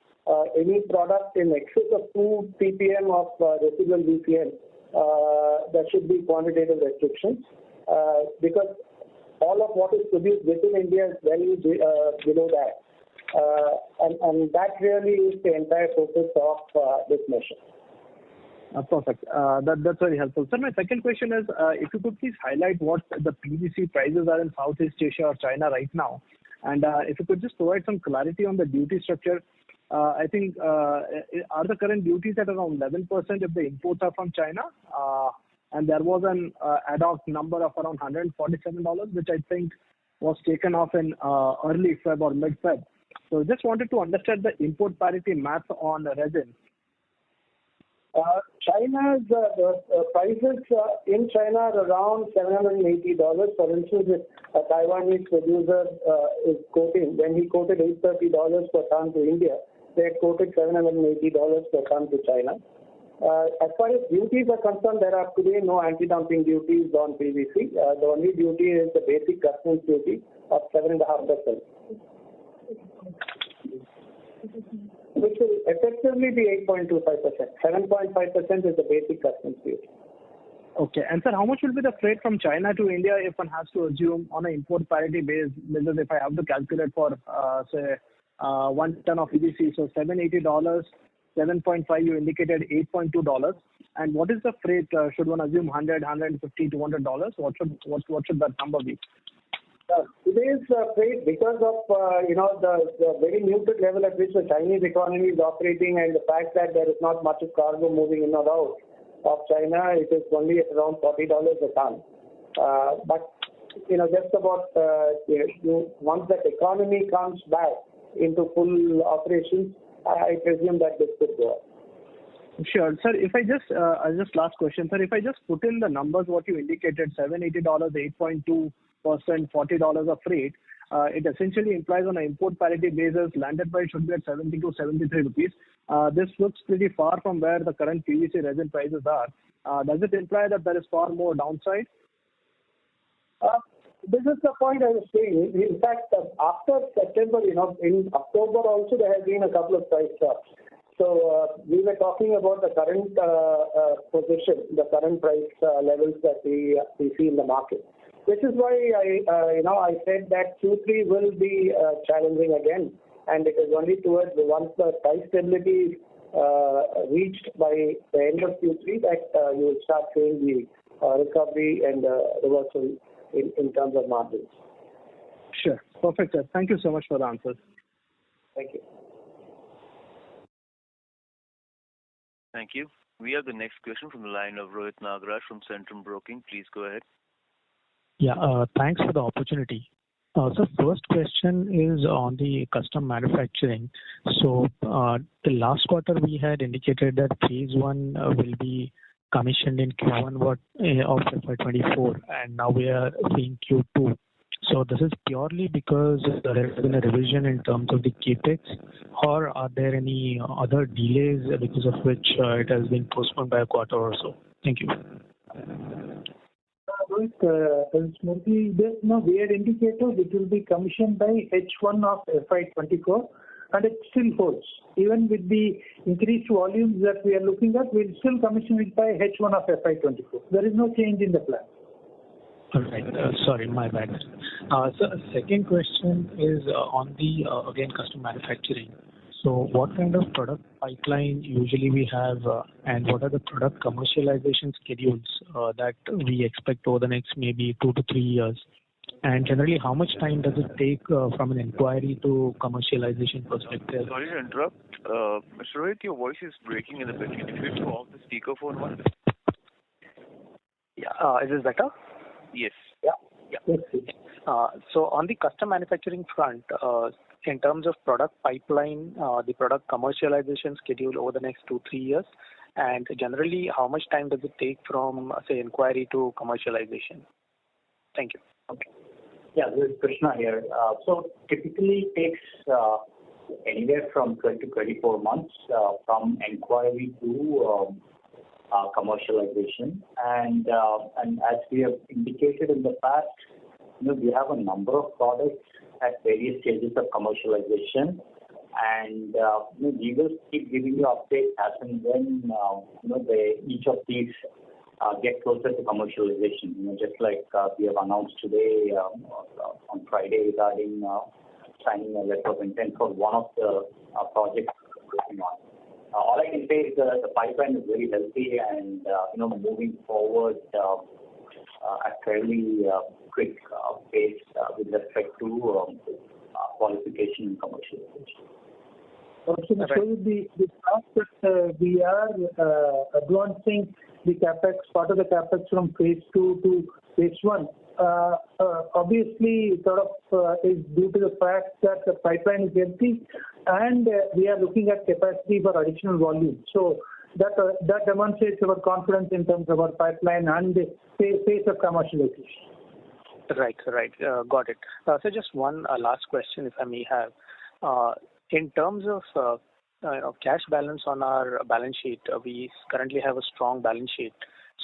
any product in excess of 2 ppm of residual VCM. There should be quantitative restrictions because all of what is produced within India is well below that. And that really is the entire focus of this measure. Perfect. That's very helpful. Sir, my second question is, if you could please highlight what the PVC prices are in Southeast Asia or China right now. And if you could just provide some clarity on the duty structure. I think, are the current duties at around 11% if the imports are from China? And there was an ad hoc number of around $147, which I think was taken off in early Feb or mid-Feb. So just wanted to understand the import parity math on resin. China's prices in China are around $780. For instance, if a Taiwanese producer is quoting, when he quoted $830 per ton to India, they had quoted $780 per ton to China. As far as duties are concerned, there are today no anti-dumping duties on PVC. The only duty is the basic customs duty of 7.5%. Which will effectively be 8.25%. 7.5% is the basic customs duty. Okay. And sir, how much will be the freight from China to India if one has to assume on an import parity base, because if I have to calculate for, say, 1 ton of PVC. So $780, 7.5 you indicated $8.2. And what is the freight? Should one assume $100, $150, $200? What should that number be? Today's freight, because of the very muted level at which the Chinese economy is operating and the fact that there is not much of cargo moving in or out of China, it is only at around $40 a ton. But just about once that economy comes back into full operations, I presume that this could go up. Sure, sir. If I just last question, sir. If I just put in the numbers what you indicated, $780, 8.2%, $40 of freight, it essentially implies on an import parity basis, landed price should be at 70 to 73 rupees. This looks pretty far from where the current PVC resin prices are. Does it imply that there is far more downside? This is the point I was saying. In fact, after September, in October also there has been a couple of price drops. So we were talking about the current position, the current price levels that we see in the market. Which is why I said that Q3 will be challenging again, and it is only towards once the price stability reached by the end of Q3 that you will start seeing the recovery and reversal in terms of margins. Sure. Perfect, sir. Thank you so much for the answers. Thank you. Thank you. We have the next question from the line of Rohit Nagraj from Centrum Broking. Please go ahead. Yeah, thanks for the opportunity. So first question is on the custom manufacturing. So the last quarter we had indicated that phase 1 will be commissioned in Q1 of FY24, and now we are seeing Q2. So this is purely because there has been a revision in terms of the capex, or are there any other delays because of which it has been postponed by a quarter or so? Thank you. We had indicated it will be commissioned by H1 of FY24, and it still holds. Even with the increased volumes that we are looking at, we'll still commission it by H1 of FY24. There is no change in the plan. All right. Sorry, my bad. So second question is on the, again, custom manufacturing. So what kind of product pipeline usually we have, and what are the product commercialization schedules that we expect over the next maybe 2 to 3 years? And generally, how much time does it take from an inquiry to commercialization perspective? Sorry to interrupt. Mr. Rohit, your voice is breaking in a bit. Can you go off the speakerphone one? Yeah, is this better? Yes. Yeah. So on the custom manufacturing front, in terms of product pipeline, the product commercialization schedule over the next 2-3 years, and generally, how much time does it take from, say, inquiry to commercialization? Thank you. Okay. Yeah, this is Krishna here. So typically it takes anywhere from 12 to 24 months from inquiry to commercialization. And as we have indicated in the past, we have a number of products at various stages of commercialization, and we will keep giving you updates as and when each of these get closer to commercialization. Just like we have announced today on Friday regarding signing a letter of intent for one of the projects we're working on. All I can say is the pipeline is very healthy and moving forward at fairly quick pace with respect to qualification and commercialization. Also, the fact that we are advancing the capex, part of the capex from phase 2 to phase 1, obviously sort of is due to the fact that the pipeline is empty and we are looking at capacity for additional volume. So that demonstrates our confidence in terms of our pipeline and the pace of commercialization. Right. Got it. So just one last question, if I may have. In terms of cash balance on our balance sheet, we currently have a strong balance sheet.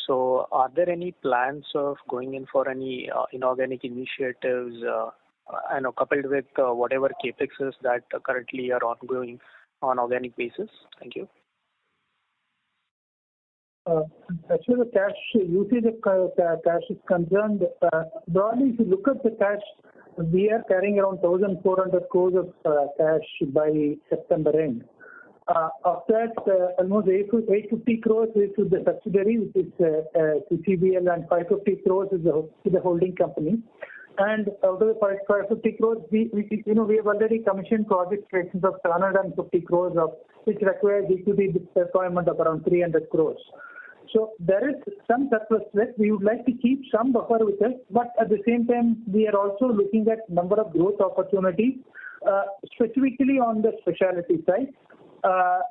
So are there any plans of going in for any inorganic initiatives, coupled with whatever capexes that currently are ongoing on organic basis? Thank you. As far as the cash usage of cash is concerned, broadly, if you look at the cash we are carrying around 1,400 crores of cash by September end. Of that, almost 850 crores is to the subsidiary, which is CCBL, and 550 crores is to the holding company. And out of the 550 crores, we have already commissioned project creations of 750 crores, of which requires equity deployment of around 300 crores. So there is some surplus left. We would like to keep some buffer with us, but at the same time, we are also looking at number of growth opportunities, specifically on the specialty side.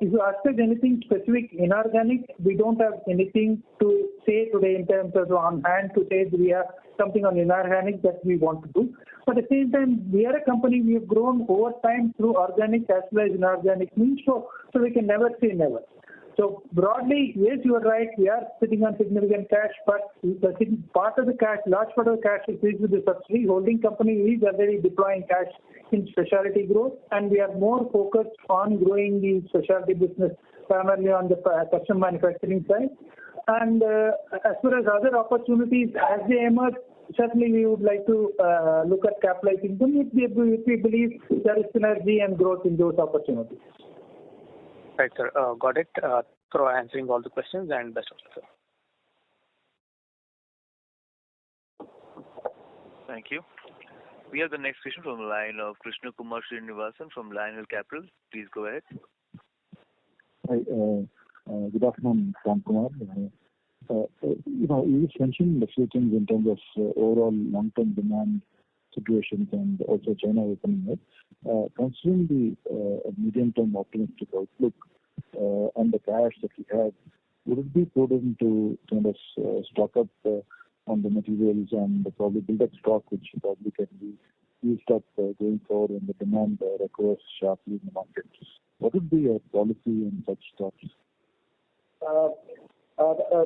If you ask us anything specific inorganic, we don't have anything to say today in terms of on hand to say we have something on inorganic that we want to do. But at the same time, we are a company, we have grown over time through organic as well as inorganic means, so we can never say never. So broadly, yes, you are right, we are sitting on significant cash, but part of the cash, large part of the cash is with the subsidiary. Holding company is already deploying cash in specialty growth, and we are more focused on growing the specialty business primarily on the custom manufacturing side. And as far as other opportunities, as they emerge, certainly we would like to look at capitalizing them if we believe there is synergy and growth in those opportunities. Right, sir. Got it. For answering all the questions, and best of luck, sir. Thank you. We have the next question from the line of Krishna Kumar Srinivasan from Lionel Capital. Please go ahead. Hi, good afternoon, Ram Kumar. You just mentioned a few things in terms of overall long-term demand situations and also China opening up. Considering the medium-term optimistic outlook and the cash that we have, would it be prudent to kind of stock up on the materials and probably build up stock, which probably can be used up going forward when the demand recovers sharply in the market? What would be your policy in such stocks?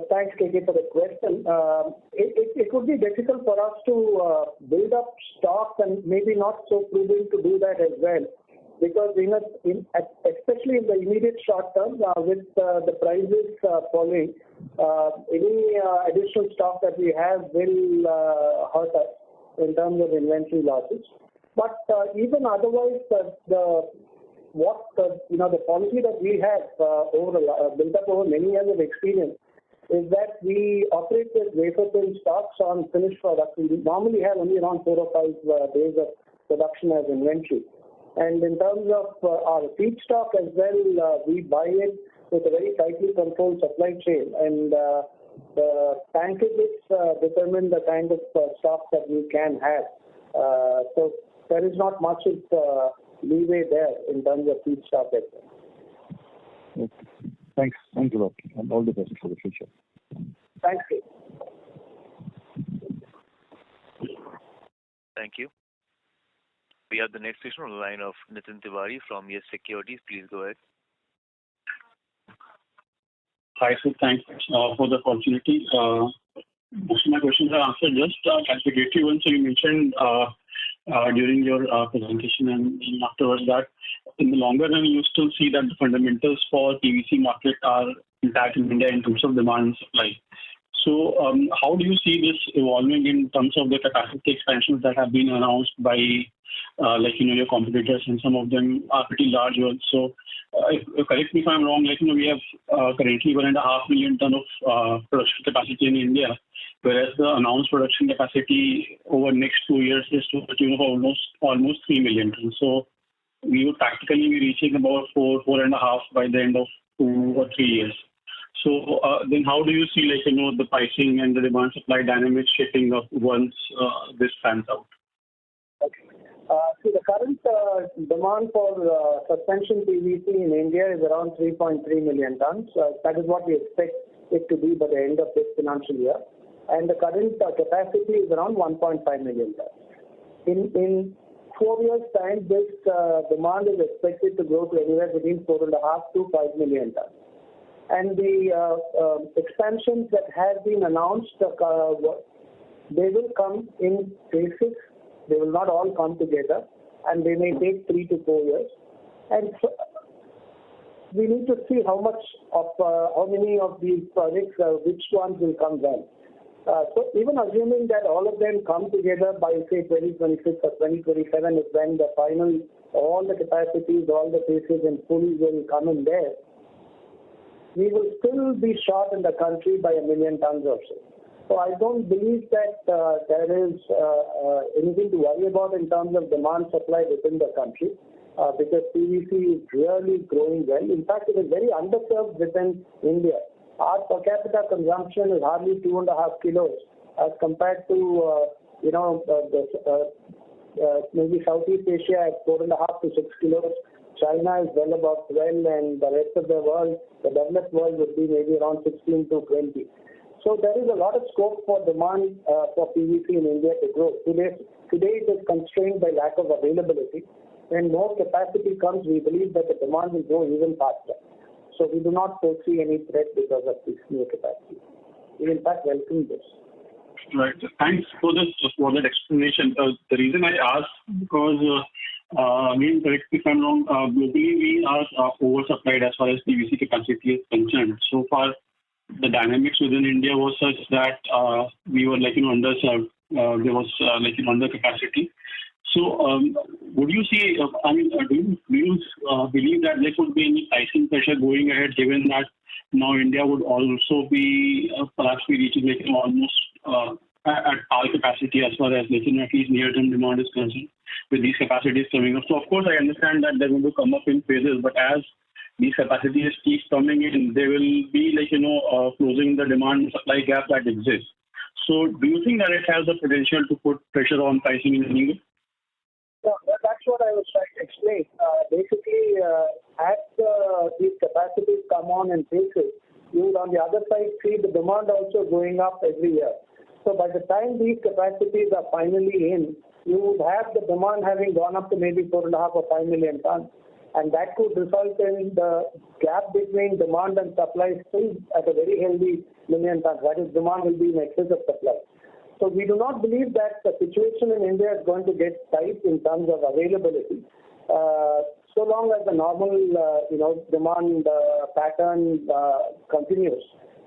Thanks, KK, for the question. It would be difficult for us to build up stock, and maybe not so prudent to do that as well, because especially in the immediate short term, with the prices falling, any additional stock that we have will hurt us in terms of inventory losses. But even otherwise, the policy that we have built up over many years of experience is that we operate with wafer thin stocks on finished products. We normally have only around 4 or 5 days of production as inventory. And in terms of our feedstock as well, we buy it with a very tightly controlled supply chain, and the tankages determine the kind of stock that we can have. So there is not much of leeway there in terms of feedstock. Okay. Thanks a lot, and all the best for the future. Thank you. Thank you. We have the next question on the line of Nitin Tiwari from Yes Securities. Please go ahead. Hi, sir. Thanks for the opportunity. Most of my questions are answered. Just clarificatory ones. So you mentioned during your presentation and afterwards that in the longer run, you still see that the fundamentals for PVC market are intact in India in terms of demand and supply. So how do you see this evolving in terms of the capacity expansions that have been announced by your competitors, and some of them are pretty large ones. So correct me if I'm wrong, we have currently 1.5 million ton of production capacity in India, whereas the announced production capacity over the next 2 years is to the tune of almost 3 million tons. So we would practically be reaching about 4.5 by the end of 2 or 3 years. So then how do you see the pricing and the demand supply dynamics shaping up once this pans out? Okay. So the current demand for suspension PVC in India is around 3.3 million tons. That is what we expect it to be by the end of this financial year. And the current capacity is around 1.5 million tons. In 4 years' time, this demand is expected to grow to anywhere between 4.5 to 5 million tons. And the expansions that have been announced, they will come in phases. They will not all come together, and they may take 3 to 4 years. And so we need to see how many of these projects, which ones will come when. So even assuming that all of them come together by say 2026 or 2027 is when the final, all the capacities, all the phases and pulls will come in there, we will still be short in the country by 1 million tons or so. So I don't believe that there is anything to worry about in terms of demand supply within the country because PVC is really growing well. In fact, it is very underserved within India. Our per capita consumption is hardly 2.5 kilos as compared to maybe Southeast Asia at 4.5 to 6 kilos. China is well above 12, and the rest of the world, the developed world, would be maybe around 16 to 20. So there is a lot of scope for demand for PVC in India to grow. Today it is constrained by lack of availability. When more capacity comes, we believe that the demand will grow even faster. So we do not foresee any threat because of this new capacity. We in fact welcome this. Right. Thanks for that explanation. The reason I asked because again, correct me if I'm wrong. Globally, we are oversupplied as far as PVC capacity is concerned. So far, the dynamics within India was such that we were underserved. There was under capacity. So, would you see? Do you believe that there could be any pricing pressure going ahead, given that now India would also be perhaps be reaching almost at our capacity as far as at least near-term demand is concerned, with these capacities coming up? So, of course, I understand that they're going to come up in phases, but as these capacities keep coming in, they will be closing the demand supply gap that exists. So, do you think that it has the potential to put pressure on pricing in any way? No, that's what I was trying to explain. Basically, as these capacities come on in phases, you would on the other side see the demand also going up every year. So by the time these capacities are finally in, you would have the demand having gone up to maybe 4.5 or 5 million tons. And that could result in the gap between demand and supply still at a very healthy million tons. That is, demand will be in excess of supply. So we do not believe that the situation in India is going to get tight in terms of availability. So long as the normal, demand pattern continues.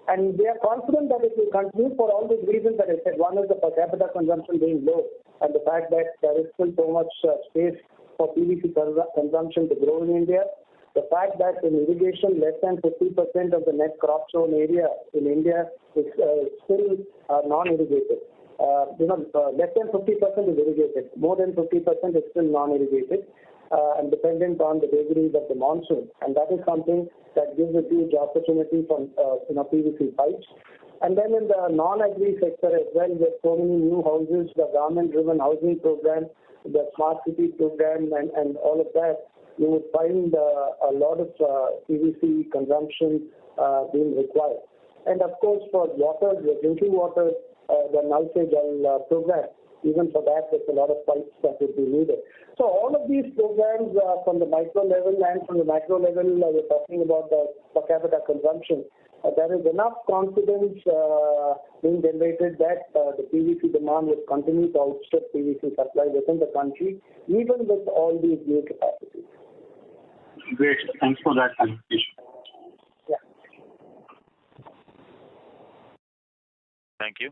And we are confident that it will continue for all these reasons that I said. One is the per capita consumption being low, and the fact that there is still so much space for PVC consumption to grow in India. The fact that in irrigation, less than 50% of the net crop sown area in India is still non-irrigated. Less than 50% is irrigated. More than 50% is still non-irrigated and dependent on the vagaries of the monsoon. And that is something that gives a huge opportunity for PVC pipes. And then in the non-agri sector as well, with so many new houses, the government-driven housing program, the smart city program, and all of that, you would find a lot of PVC consumption being required. And of course, for water, the drinking water, the Nal Se Jal program, even for that, there's a lot of pipes that would be needed. So all of these programs from the micro level and from the macro level, we're talking about the per capita consumption. There is enough confidence being generated that the PVC demand will continue to outstrip PVC supply within the country, even with all these new capacities. Great. Thanks for that clarification. Yeah. Thank you.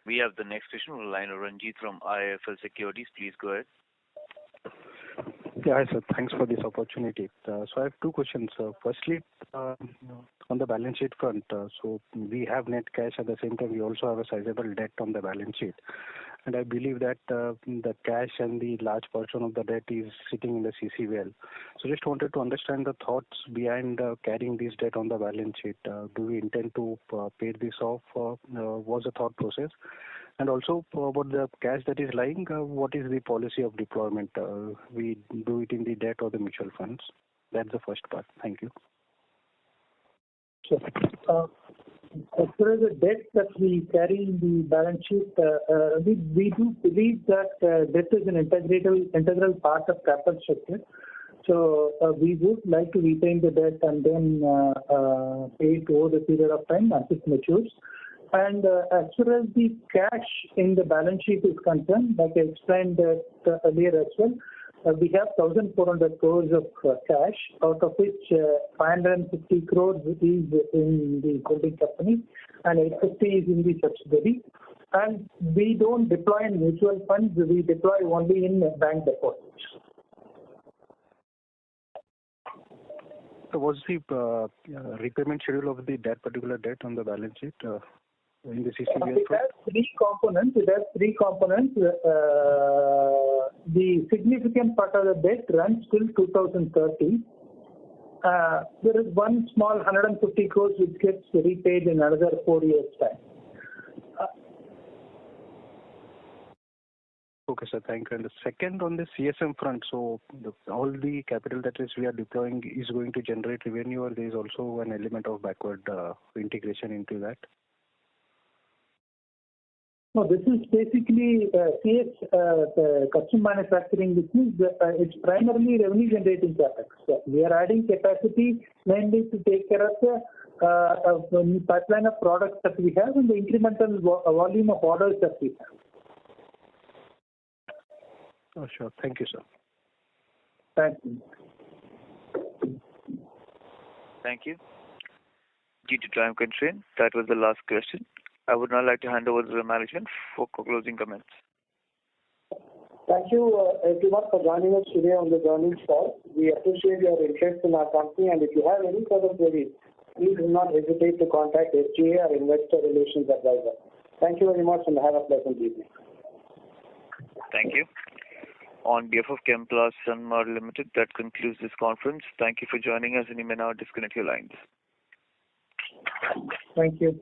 We have the next question on the line of Ranjit from IIFL Securities. Please go ahead. Yeah, hi, sir. Thanks for this opportunity. So I have two questions. Firstly, on the balance sheet front, so we have net cash. At the same time, we also have a sizable debt on the balance sheet. And I believe that the cash and the large portion of the debt is sitting in the CCVL. So just wanted to understand the thoughts behind carrying this debt on the balance sheet. Do we intend to pay this off? Was the thought process? And also about the cash that is lying, what is the policy of deployment? We do it in the debt or the mutual funds? That's the first part. Thank you. Sure. As far as the debt that we carry in the balance sheet, we do believe that debt is an integral part of capital structure. So we would like to retain the debt and then pay it over the period of time as it matures. And as far as the cash in the balance sheet is concerned, like I explained that earlier as well, we have 1,400 crores of cash, out of which 550 crores is in the holding company and 850 is in the subsidiary. And we don't deploy in mutual funds, we deploy only in bank deposits. So what's the repayment schedule of the particular debt on the balance sheet in the CCBL? It has three components. The significant part of the debt runs till 2030. There is one small 150 crores which gets repaid in another 4 years' time. Okay, sir. Thank you. And the second on the CSM front, so all the capital that is we are deploying is going to generate revenue, or there is also an element of backward integration into that? No, this is basically CS custom manufacturing business. It's primarily revenue generating capex. We are adding capacity mainly to take care of the pipeline of products that we have and the incremental volume of orders that we have. Oh, sure. Thank you, sir. Thank you. Thank you. Due to time constraint, that was the last question. I would now like to hand over to the management for closing comments. Thank you everyone for joining us today on the earnings call. We appreciate your interest in our company, and if you have any further queries, please do not hesitate to contact SGA, our Investor Relations Advisor. Thank you very much and have a pleasant evening. Thank you. On behalf of Chemplast Sanmar Limited, that concludes this conference. Thank you for joining us, and you may now disconnect your lines. Thank you.